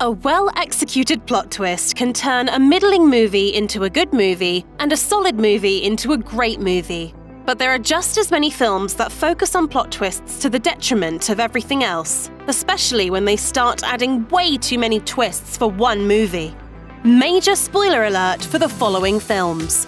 A well-executed plot twist can turn a middling movie into a good movie and a solid movie into a great movie. But there are just as many films that focus on plot twists to the detriment of everything else, especially when they start adding way too many twists for one movie. Major spoiler alert for the following films.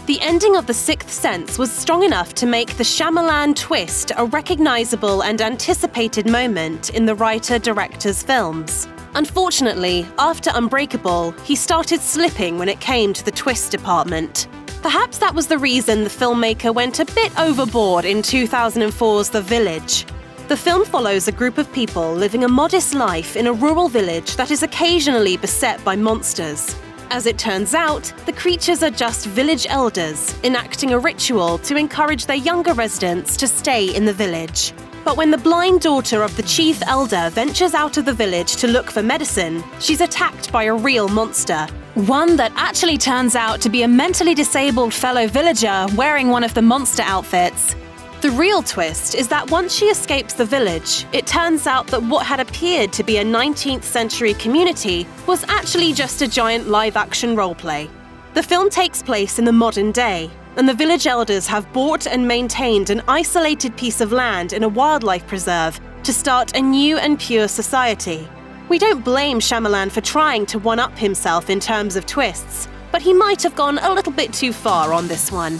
The ending of The Sixth Sense was strong enough to make the Shyamalan twist a recognizable and anticipated moment in the writer-director's films. Unfortunately, after Unbreakable, he started slipping when it came to the twist department. Perhaps that was the reason the filmmaker went a bit overboard in 2004's The Village. The film follows a group of people living a modest life in a rural village that is occasionally beset by monsters. As it turns out, the creatures are just village elders, enacting a ritual to encourage their younger residents to stay in the village. But when the blind daughter of the chief elder ventures out of the village to look for medicine, she's attacked by a real monster. One that actually turns out to be a mentally disabled fellow villager wearing one of the monster outfits. The real twist is that once she escapes the village, it turns out that what had appeared to be a 19th century community was actually just a giant live-action roleplay. The film takes place in the modern day, and the village elders have bought and maintained an isolated piece of land in a wildlife preserve to start a new and pure society. We don't blame Shyamalan for trying to one-up himself in terms of twists, but he might have gone a little bit too far on this one.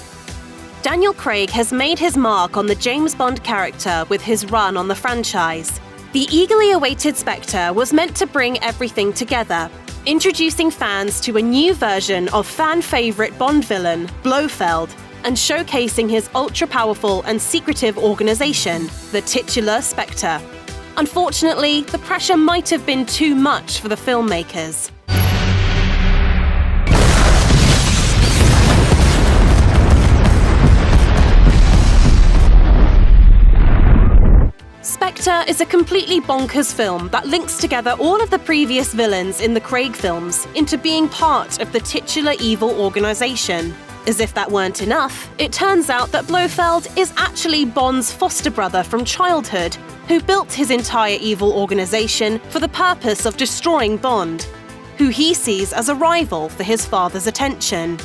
Daniel Craig has made his mark on the James Bond character with his run on the franchise. The eagerly awaited Spectre was meant to bring everything together, introducing fans to a new version of fan-favorite Bond villain, Blofeld, and showcasing his ultra-powerful and secretive organization, the titular Spectre. Unfortunately, the pressure might have been too much for the filmmakers. Spectre is a completely bonkers film that links together all of the previous villains in the Craig films into being part of the titular evil organization. As if that weren't enough, it turns out that Blofeld is actually Bond's foster brother from childhood, who built his entire evil organization for the purpose of destroying Bond, who he sees as a rival for his father's attention.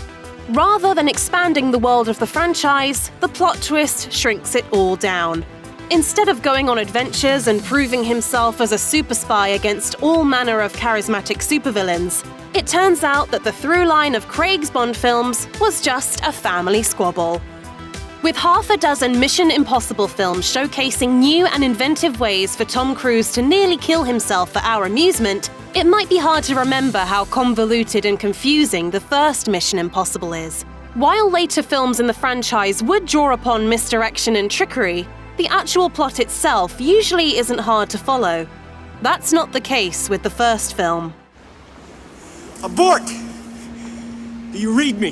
Rather than expanding the world of the franchise, the plot twist shrinks it all down. Instead of going on adventures and proving himself as a super spy against all manner of charismatic supervillains, it turns out that the through line of Craig's Bond films was just a family squabble. With half a dozen Mission Impossible films showcasing new and inventive ways for Tom Cruise to nearly kill himself for our amusement, it might be hard to remember how convoluted and confusing the first Mission Impossible is. While later films in the franchise would draw upon misdirection and trickery, the actual plot itself usually isn't hard to follow. That's not the case with the first film. Abort! Do you read me?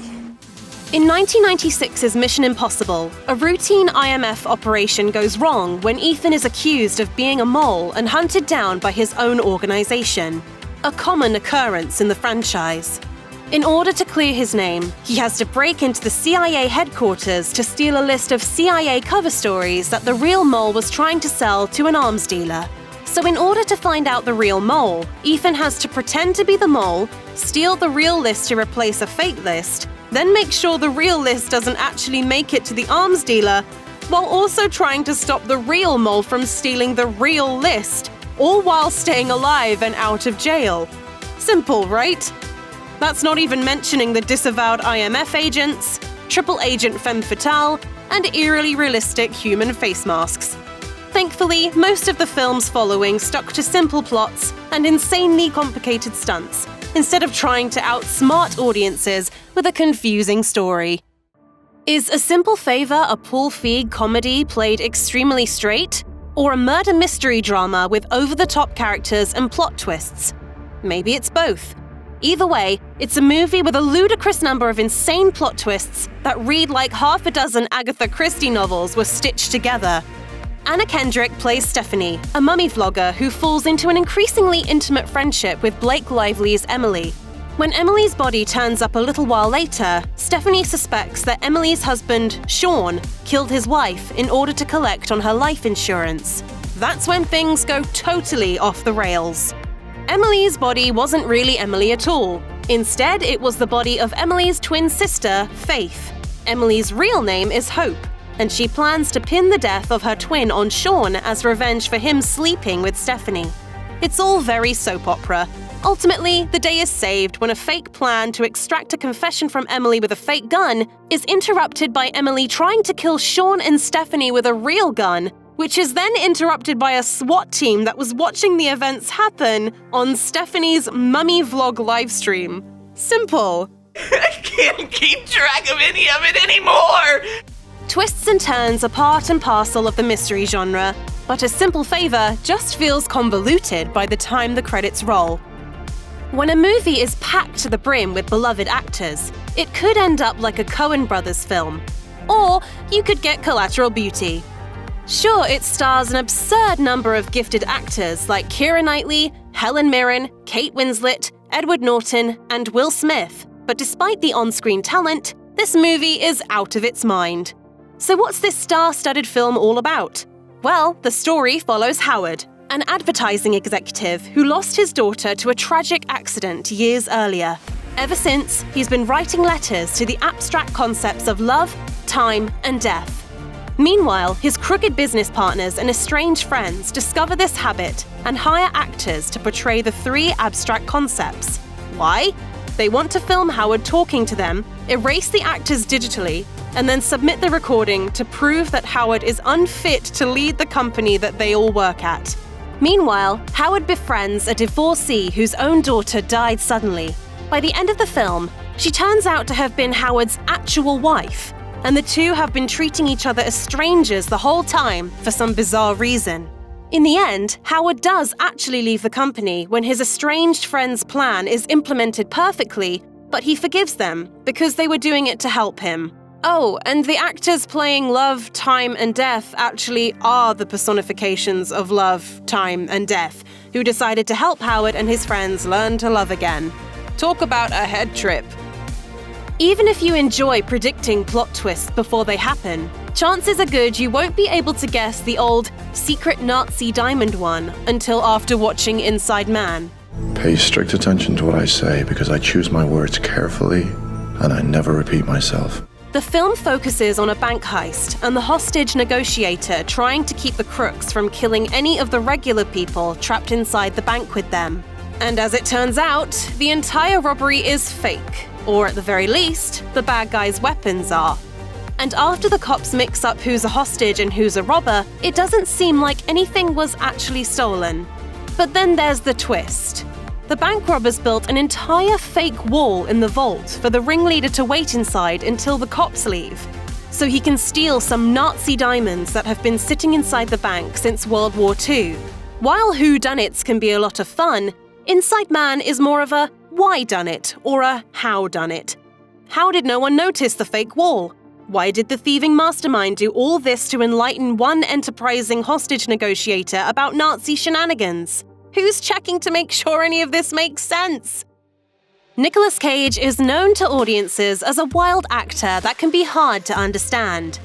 In 1996's Mission Impossible, a routine IMF operation goes wrong when Ethan is accused of being a mole and hunted down by his own organization, a common occurrence in the franchise. In order to clear his name, he has to break into the CIA headquarters to steal a list of CIA cover stories that the real mole was trying to sell to an arms dealer. So in order to find out the real mole, Ethan has to pretend to be the mole, steal the real list to replace a fake list, then make sure the real list doesn't actually make it to the arms dealer, while also trying to stop the real mole from stealing the real list, all while staying alive and out of jail. Simple, right? That's not even mentioning the disavowed IMF agents, triple agent femme fatale, and eerily realistic human face masks. Thankfully, most of the films following stuck to simple plots and insanely complicated stunts, instead of trying to outsmart audiences with a confusing story. Is A Simple Favor a Paul Feig comedy played extremely straight? Or a murder mystery drama with over-the-top characters and plot twists? Maybe it's both. Either way, it's a movie with a ludicrous number of insane plot twists that read like half a dozen Agatha Christie novels were stitched together. Anna Kendrick plays Stephanie, a mummy vlogger who falls into an increasingly intimate friendship with Blake Lively's Emily. When Emily's body turns up a little while later, Stephanie suspects that Emily's husband, Sean, killed his wife in order to collect on her life insurance. That's when things go totally off the rails. Emily's body wasn't really Emily at all. Instead, it was the body of Emily's twin sister, Faith. Emily's real name is Hope, and she plans to pin the death of her twin on Sean as revenge for him sleeping with Stephanie. It's all very soap opera. Ultimately, the day is saved when a fake plan to extract a confession from Emily with a fake gun is interrupted by Emily trying to kill Sean and Stephanie with a real gun, which is then interrupted by a SWAT team that was watching the events happen on Stephanie's mummy vlog livestream. Simple. I can't keep track of any of it anymore! Twists and turns are part and parcel of the mystery genre, but A Simple Favor just feels convoluted by the time the credits roll. When a movie is packed to the brim with beloved actors, it could end up like a Coen Brothers film. Or you could get Collateral Beauty. Sure, it stars an absurd number of gifted actors like Keira Knightley, Helen Mirren, Kate Winslet, Edward Norton, and Will Smith, but despite the on-screen talent, this movie is out of its mind. So what's this star-studded film all about? Well, the story follows Howard, an advertising executive who lost his daughter to a tragic accident years earlier. Ever since, he's been writing letters to the abstract concepts of love, time, and death. Meanwhile, his crooked business partners and estranged friends discover this habit and hire actors to portray the three abstract concepts. Why? They want to film Howard talking to them, erase the actors digitally, and then submit the recording to prove that Howard is unfit to lead the company that they all work at. Meanwhile, Howard befriends a divorcee whose own daughter died suddenly. By the end of the film, she turns out to have been Howard's actual wife, and the two have been treating each other as strangers the whole time for some bizarre reason. In the end, Howard does actually leave the company when his estranged friend's plan is implemented perfectly, but he forgives them because they were doing it to help him. Oh, and the actors playing love, time, and death actually are the personifications of love, time, and death, who decided to help Howard and his friends learn to love again. Talk about a head trip. Even if you enjoy predicting plot twists before they happen, chances are good you won't be able to guess the old secret Nazi diamond one until after watching Inside Man. Pay strict attention to what I say because I choose my words carefully and I never repeat myself. The film focuses on a bank heist and the hostage negotiator trying to keep the crooks from killing any of the regular people trapped inside the bank with them. And as it turns out, the entire robbery is fake, or at the very least, the bad guys' weapons are. And after the cops mix up who's a hostage and who's a robber, it doesn't seem like anything was actually stolen. But then there's the twist. The bank robbers built an entire fake wall in the vault for the ringleader to wait inside until the cops leave, so he can steal some Nazi diamonds that have been sitting inside the bank since World War II. While whodunits can be a lot of fun, Inside Man is more of a why-done-it or a how-done-it. How did no one notice the fake wall? Why did the thieving mastermind do all this to enlighten one enterprising hostage negotiator about Nazi shenanigans? Who's checking to make sure any of this makes sense? Nicolas Cage is known to audiences as a wild actor that can be hard to understand.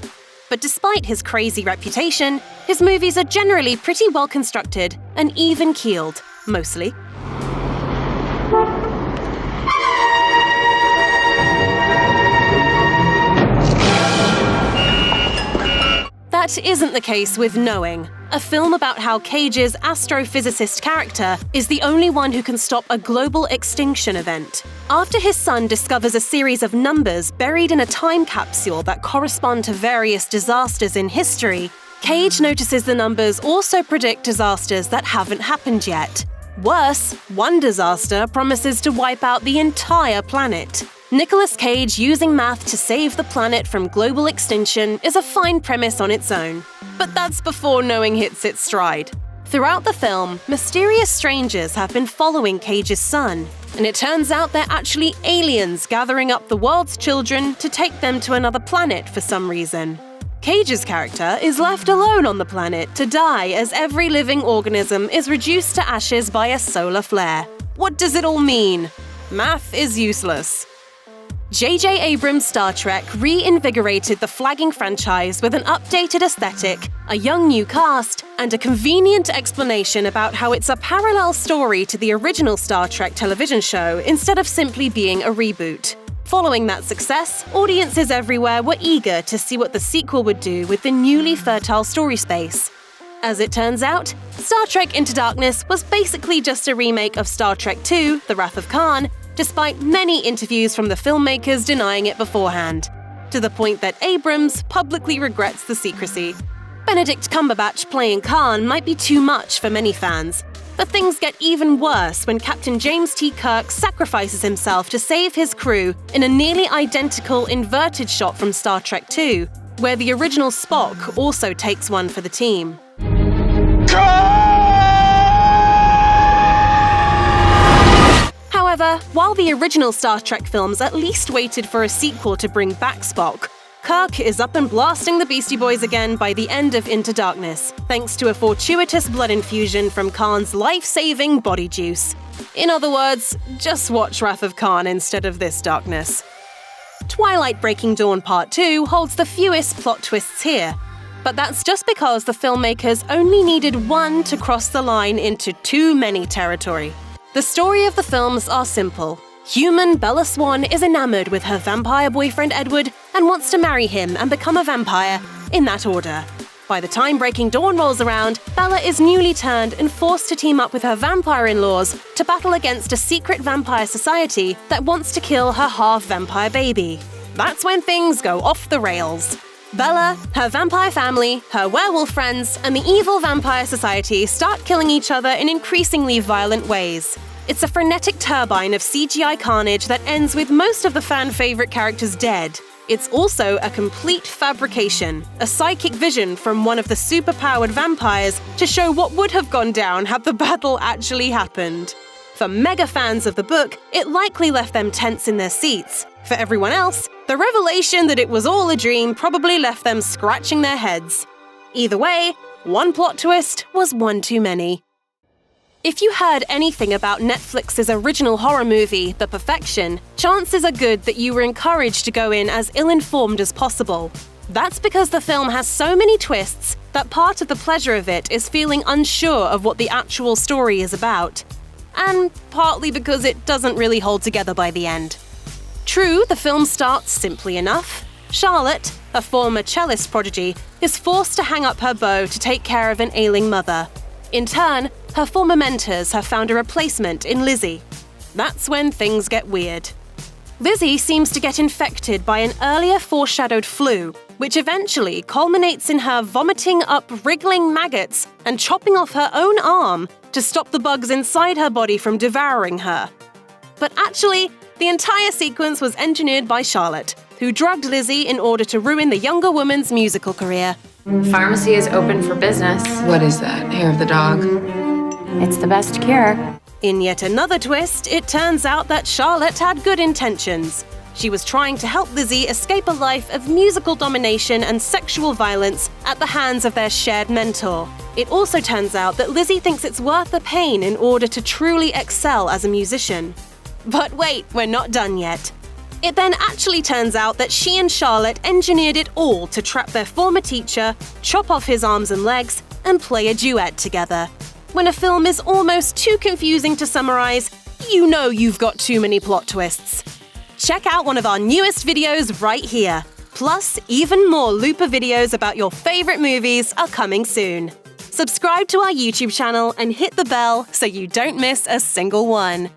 But despite his crazy reputation, his movies are generally pretty well constructed and even-keeled, mostly. That isn't the case with Knowing, a film about how Cage's astrophysicist character is the only one who can stop a global extinction event. After his son discovers a series of numbers buried in a time capsule that correspond to various disasters in history, Cage notices the numbers also predict disasters that haven't happened yet. Worse, one disaster promises to wipe out the entire planet. Nicolas Cage using math to save the planet from global extinction is a fine premise on its own. But that's before Knowing hits its stride. Throughout the film, mysterious strangers have been following Cage's son, and it turns out they're actually aliens gathering up the world's children to take them to another planet for some reason. Cage's character is left alone on the planet to die as every living organism is reduced to ashes by a solar flare. What does it all mean? Math is useless. J.J. Abrams' Star Trek reinvigorated the flagging franchise with an updated aesthetic, a young new cast, and a convenient explanation about how it's a parallel story to the original Star Trek television show instead of simply being a reboot. Following that success, audiences everywhere were eager to see what the sequel would do with the newly fertile story space. As it turns out, Star Trek Into Darkness was basically just a remake of Star Trek II: The Wrath of Khan, despite many interviews from the filmmakers denying it beforehand, to the point that Abrams publicly regrets the secrecy. Benedict Cumberbatch playing Khan might be too much for many fans, but things get even worse when Captain James T. Kirk sacrifices himself to save his crew in a nearly identical inverted shot from Star Trek II, where the original Spock also takes one for the team. However, while the original Star Trek films at least waited for a sequel to bring back Spock, Kirk is up and blasting the Beastie Boys again by the end of Into Darkness, thanks to a fortuitous blood infusion from Khan's life-saving body juice. In other words, just watch Wrath of Khan instead of this darkness. Twilight Breaking Dawn Part 2 holds the fewest plot twists here, but that's just because the filmmakers only needed one to cross the line into too many territory. The story of the films are simple. Human Bella Swan is enamored with her vampire boyfriend Edward and wants to marry him and become a vampire, in that order. By the time Breaking Dawn rolls around, Bella is newly turned and forced to team up with her vampire in-laws to battle against a secret vampire society that wants to kill her half-vampire baby. That's when things go off the rails. Bella, her vampire family, her werewolf friends, and the evil vampire society start killing each other in increasingly violent ways. It's a frenetic turbine of CGI carnage that ends with most of the fan-favorite characters dead. It's also a complete fabrication, a psychic vision from one of the super-powered vampires to show what would have gone down had the battle actually happened. For mega fans of the book, it likely left them tense in their seats. For everyone else, the revelation that it was all a dream probably left them scratching their heads. Either way, one plot twist was one too many. If you heard anything about Netflix's original horror movie, The Perfection, chances are good that you were encouraged to go in as ill-informed as possible. That's because the film has so many twists that part of the pleasure of it is feeling unsure of what the actual story is about. And partly because it doesn't really hold together by the end. True, the film starts simply enough. Charlotte, a former cellist prodigy, is forced to hang up her bow to take care of an ailing mother. In turn, her former mentors have found a replacement in Lizzie. That's when things get weird. Lizzie seems to get infected by an earlier foreshadowed flu, which eventually culminates in her vomiting up wriggling maggots and chopping off her own arm to stop the bugs inside her body from devouring her. But actually, the entire sequence was engineered by Charlotte, who drugged Lizzie in order to ruin the younger woman's musical career. Pharmacy is open for business. What is that? Hair of the dog? It's the best cure. In yet another twist, it turns out that Charlotte had good intentions. She was trying to help Lizzie escape a life of musical domination and sexual violence at the hands of their shared mentor. It also turns out that Lizzie thinks it's worth the pain in order to truly excel as a musician. But wait, we're not done yet. It then actually turns out that she and Charlotte engineered it all to trap their former teacher, chop off his arms and legs, and play a duet together. When a film is almost too confusing to summarize, you know you've got too many plot twists. Check out one of our newest videos right here. Plus, even more Looper videos about your favorite movies are coming soon. Subscribe to our YouTube channel and hit the bell so you don't miss a single one.